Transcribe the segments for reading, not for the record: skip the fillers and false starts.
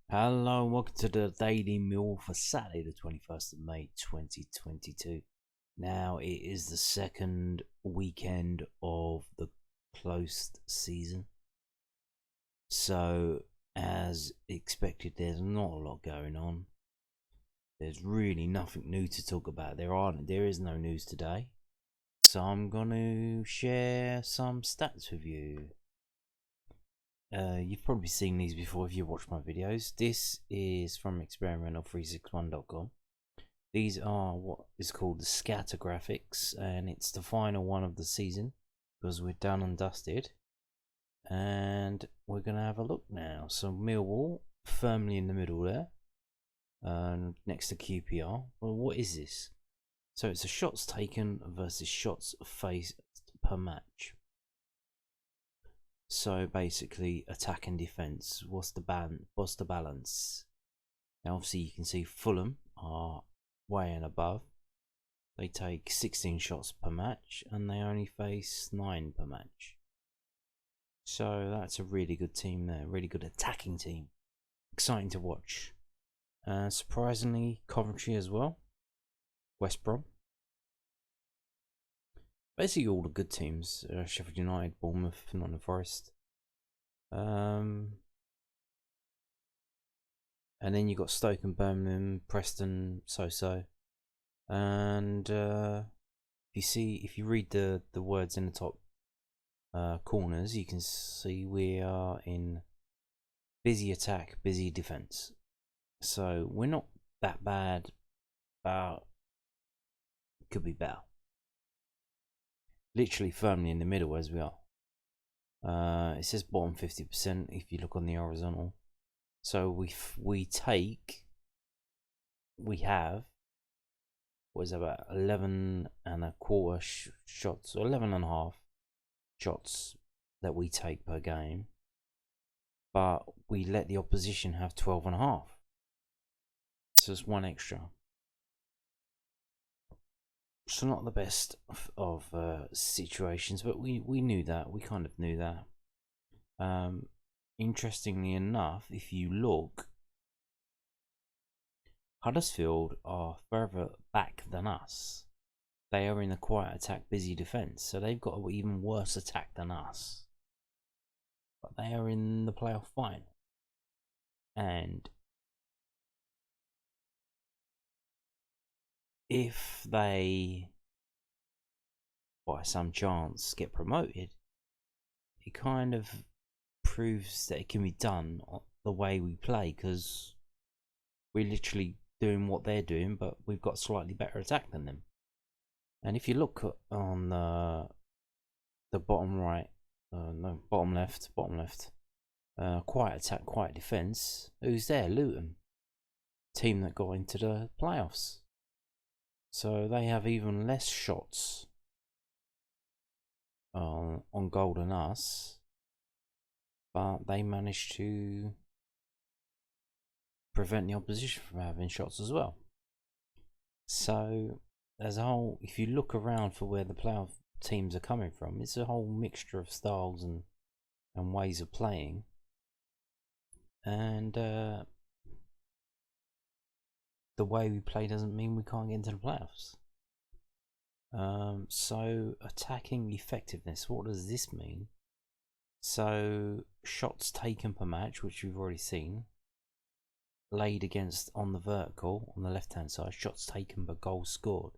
Hello and welcome to the Daily Mill for Saturday the 21st of May 2022. Now it is the second weekend of the closed season. So as expected, there's not a lot going on. There's really nothing new to talk about. There is no news today. So I'm gonna share some stats with you. You've probably seen these before if you watch my videos. This is from experimental361.com. These are what is called the scatter graphics, and it's the final one of the season because we're done and dusted. And we're going to have a look now. So Millwall firmly in the middle there, next to QPR. Well, what is this? So it's a shots taken versus shots faced per match. So basically, attack and defense. What's the balance? Now, obviously, you can see Fulham are way and above. They take 16 shots per match, and they only face 9 per match. So that's a really good team there, really good attacking team. Exciting to watch. Surprisingly, Coventry as well. West Brom. Basically all the good teams. Sheffield United, Bournemouth, Nottingham Forest. And then you got Stoke and Birmingham, Preston, so. And if you read the words in the top corners, you can see we are in busy attack, busy defense. So we're not that bad, but could be better. Literally firmly in the middle as we are. It says bottom 50% if you look on the horizontal. So we have what is that, about 11 and a quarter shots, or 11 and a half shots that we take per game, but we let the opposition have 12 and a half. So it's one extra. So not the best of situations, but we knew that. We kind of knew that. Interestingly enough, if you look, Huddersfield are further back than us. They are in a quiet attack, busy defence, so they've got an even worse attack than us. But they are in the playoff final. And if they, by some chance, get promoted, it kind of proves that it can be done the way we play, because we're literally doing what they're doing, but we've got slightly better attack than them. And if you look on the bottom right, no, bottom left, quiet attack, quiet defence, who's there? Luton, team that got into the playoffs. So they have even less shots on goal than us, but they managed to prevent the opposition from having shots as well. So as a whole, if you look around for where the playoff teams are coming from, it's a whole mixture of styles and ways of playing. And the way we play doesn't mean we can't get into the playoffs. So attacking effectiveness, what does this mean? So shots taken per match, which we've already seen, laid against on the vertical on the left hand side, shots taken per goal scored.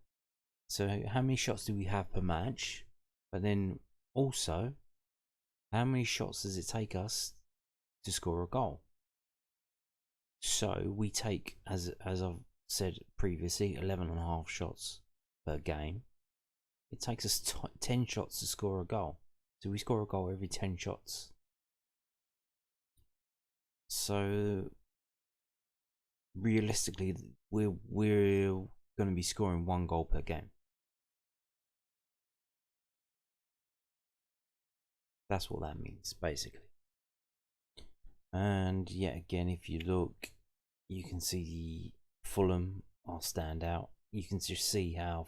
So how many shots do we have per match? But then also, how many shots does it take us to score a goal? So we take, as I've said previously, 11.5 shots per game. It takes us 10 shots to score a goal. So we score a goal every 10 shots. So realistically, we're going to be scoring 1 goal per game. That's what that means, basically. And yet again, if you look, you can see Fulham are stand out. You can just see how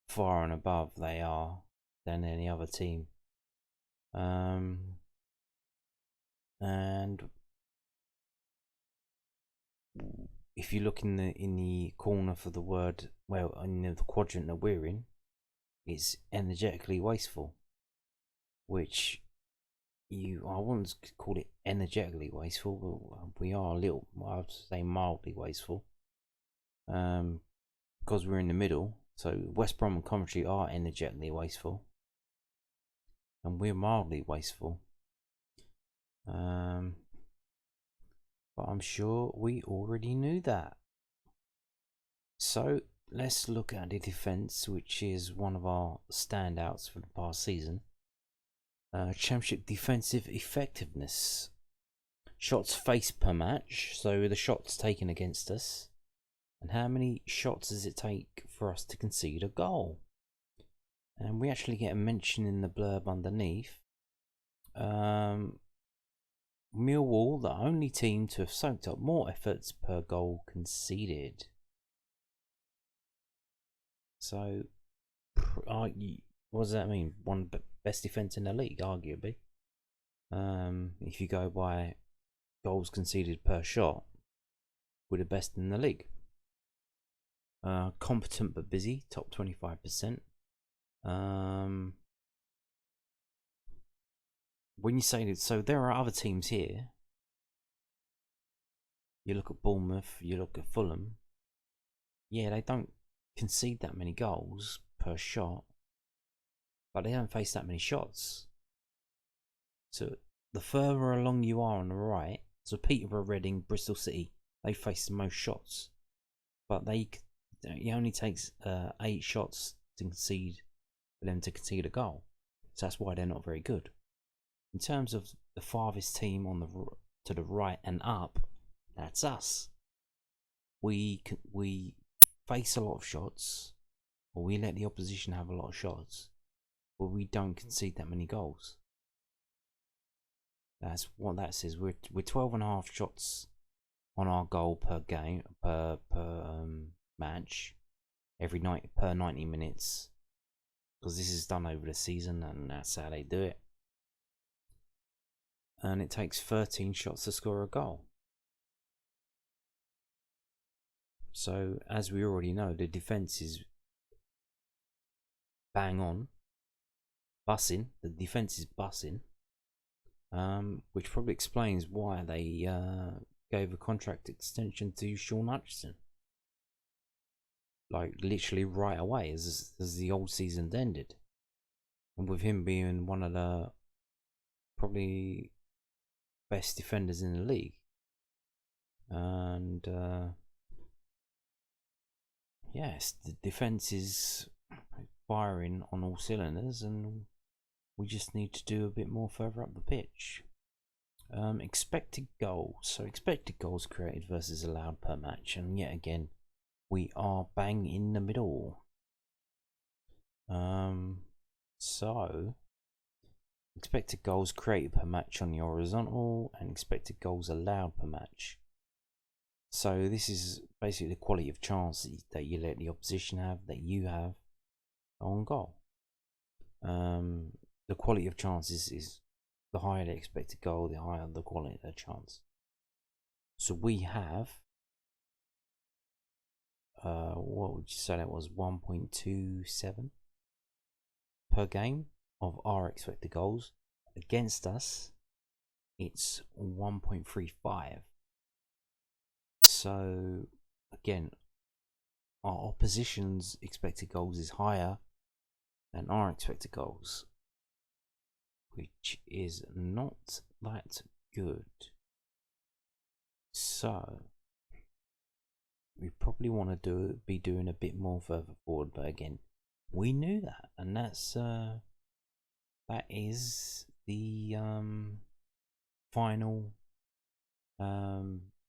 far and above they are than any other team. And if you look in the corner for the word, well, in the quadrant that we're in, it's energetically wasteful, which I wouldn't call it energetically wasteful, but we are a little, I'd say mildly wasteful, because we're in the middle. So West Brom and Coventry are energetically wasteful, and we're mildly wasteful. But I'm sure we already knew that. So let's look at the defence, which is one of our standouts for the past season. Championship defensive effectiveness. Shots faced per match, so the shots taken against us. And how many shots does it take for us to concede a goal? And we actually get a mention in the blurb underneath. Millwall, the only team to have soaked up more efforts per goal conceded. So, what does that mean? One of the best defence in the league, arguably. If you go by goals conceded per shot, we're the best in the league. Competent but busy, top 25%. When you say that, so there are other teams here. You look at Bournemouth, you look at Fulham. Yeah, they don't concede that many goals per shot, but they don't face that many shots. So the further along you are on the right, so Peterborough, Reading, Bristol City, they face the most shots, but it only takes 8 shots to concede for them to concede a goal. So that's why they're not very good. In terms of the farthest team to the right and up, that's us. We face a lot of shots, or we let the opposition have a lot of shots, but we don't concede that many goals. That's what that says. We're 12.5 shots on our goal per game per match every night per 90 minutes, because this is done over the season, and that's how they do it. And it takes 13 shots to score a goal. So, as we already know, the defence is bang on. Bussing. The defence is bussing. Which probably explains why they gave a contract extension to Sean Hutchinson. Like, literally right away as the old season ended. And with him being one of the probably best defenders in the league, and yes, the defense is firing on all cylinders, and we just need to do a bit more further up the pitch. Expected goals, so expected goals created versus allowed per match, and yet again we are bang in the middle. So expected goals created per match on the horizontal, and expected goals allowed per match. So this is basically the quality of chance that you let the opposition have, that you have on goal. The quality of chances is the higher the expected goal, the higher the quality of the chance. So we have, what would you say that was, 1.27 per game of our expected goals. Against us, it's 1.35. So again, our opposition's expected goals is higher than our expected goals, which is not that good. So we probably want to be doing a bit more further forward, but again, we knew that, and that is the final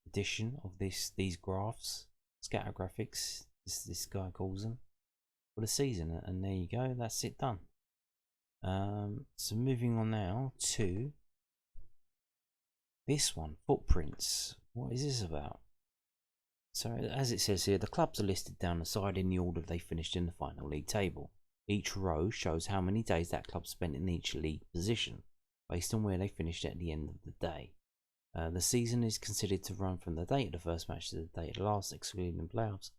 edition of these graphs, scatter graphics, this guy calls them, for the season. And there you go, that's it done. So moving on now to this one, footprints. What is this about? So as it says here, the clubs are listed down the side in the order they finished in the final league table. Each row shows how many days that club spent in each league position, based on where they finished at the end of the day. The season is considered to run from the date of the first match to the date of the last, excluding the playoffs.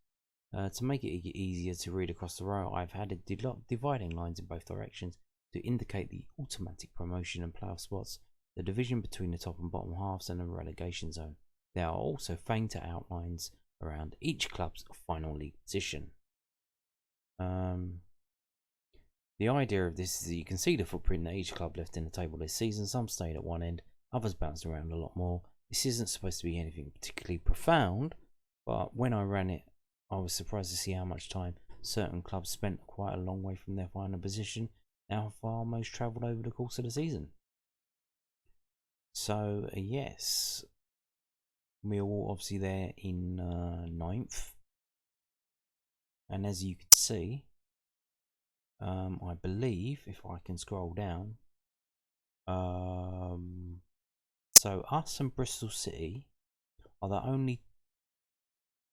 To make it easier to read across the row, I've added dividing lines in both directions to indicate the automatic promotion and playoff spots, the division between the top and bottom halves, and the relegation zone. There are also fainter outlines around each club's final league position. The idea of this is that you can see the footprint that each club left in the table this season. Some stayed at one end, others bounced around a lot more. This isn't supposed to be anything particularly profound, but when I ran it, I was surprised to see how much time certain clubs spent quite a long way from their final position and how far most travelled over the course of the season. So, yes, Millwall obviously there in 9th. And as you can see, I believe, if I can scroll down, so us and Bristol City are the only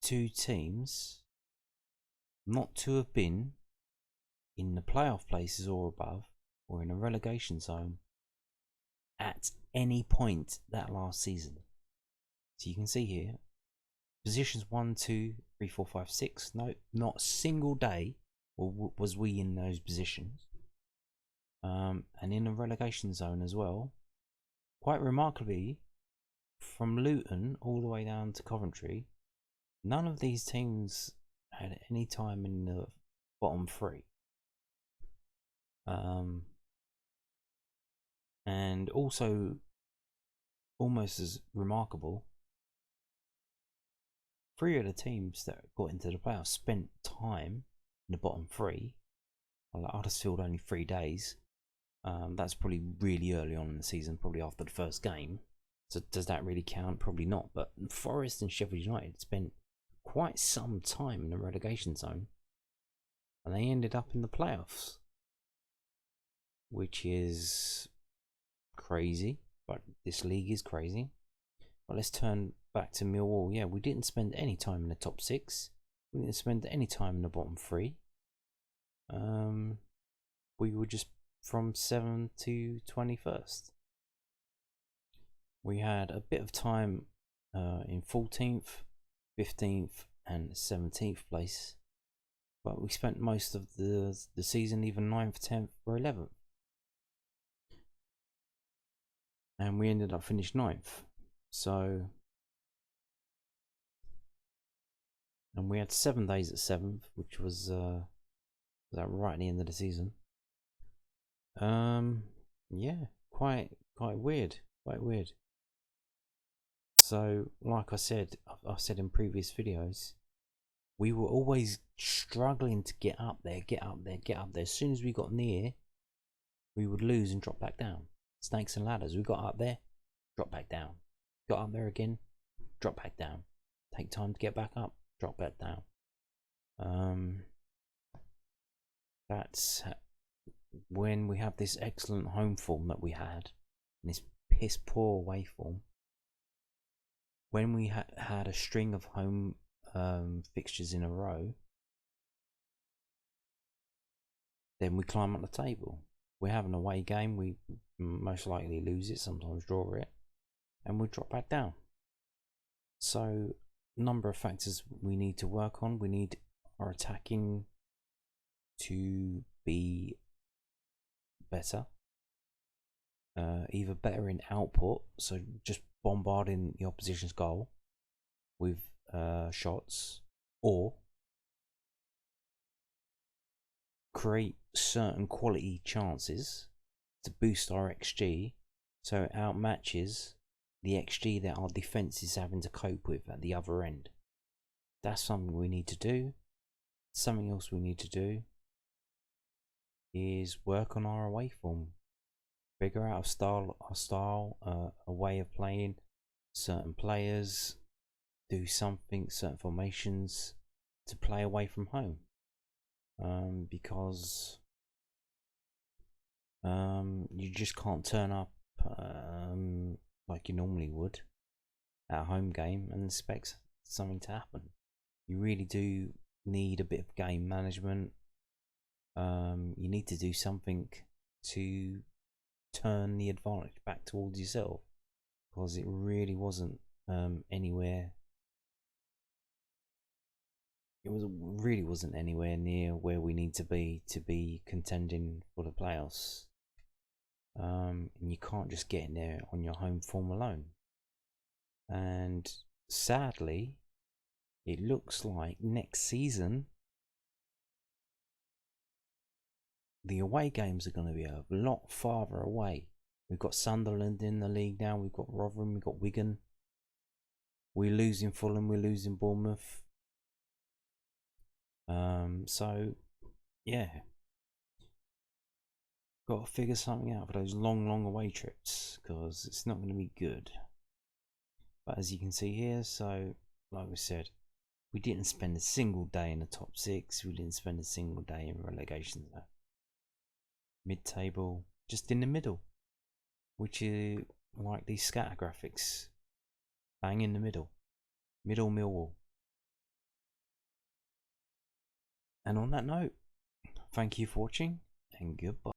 two teams not to have been in the playoff places or above, or in a relegation zone at any point that last season. So you can see here, positions 1, 2, 3, 4, 5, 6. No, not a single day was we in those positions. And in the relegation zone as well. Quite remarkably, from Luton all the way down to Coventry, none of these teams had any time in the bottom 3. And also, almost as remarkable, 3 of the teams that got into the playoffs spent time in the bottom 3. Like Huddersfield only 3 days. That's probably really early on in the season, probably after the first game. So does that really count? Probably not. But Forest and Sheffield United spent quite some time in the relegation zone, and they ended up in the playoffs, which is crazy. But this league is crazy. But let's turn back to Millwall. Yeah, we didn't spend any time in the top 6. We didn't spend any time in the bottom 3. We were just from 7th to 21st. We had a bit of time in 14th, 15th and 17th place, but we spent most of the season either 9th, 10th or 11th, and we ended up finished 9th. So, and we had 7 days at 7th, which was that right at the end of the season. Yeah, quite weird, quite weird. So, like I said, I've said in previous videos, we were always struggling to get up there, get up there, get up there. As soon as we got near, we would lose and drop back down. Snakes and ladders. We got up there, drop back down. Got up there again, drop back down. Take time to get back up, drop back down. That's when we have this excellent home form that we had, and this piss poor away form. When we had a string of home fixtures in a row, then we climb up the table. We have an away game, we most likely lose it, sometimes draw it, and we drop back down. So, number of factors we need to work on. We need our attacking to be better, either better in output, so just bombarding the opposition's goal with shots, or create certain quality chances to boost our XG so it outmatches the XG that our defence is having to cope with at the other end. That's something we need to do. Something else we need to do is work on our away form. Figure out our style, a way of playing, certain players, do something, certain formations to play away from home. Because you just can't turn up like you normally would at a home game and expect something to happen. You really do need a bit of game management. You need to do something to turn the advantage back towards yourself, because it really wasn't anywhere. Really wasn't anywhere near where we need to be contending for the playoffs. And you can't just get in there on your home form alone. And sadly, it looks like next season the away games are going to be a lot farther away. We've got Sunderland in the league now. We've got Rotherham. We've got Wigan. We're losing Fulham. We're losing Bournemouth. So, yeah. Got to figure something out for those long away trips, because it's not going to be good. But as you can see here, so, like we said, we didn't spend a single day in the top 6. We didn't spend a single day in relegation zone. Mid-table, just in the middle, which is like these scatter graphics. Bang in the middle. Middle Millwall. And on that note, thank you for watching, and goodbye.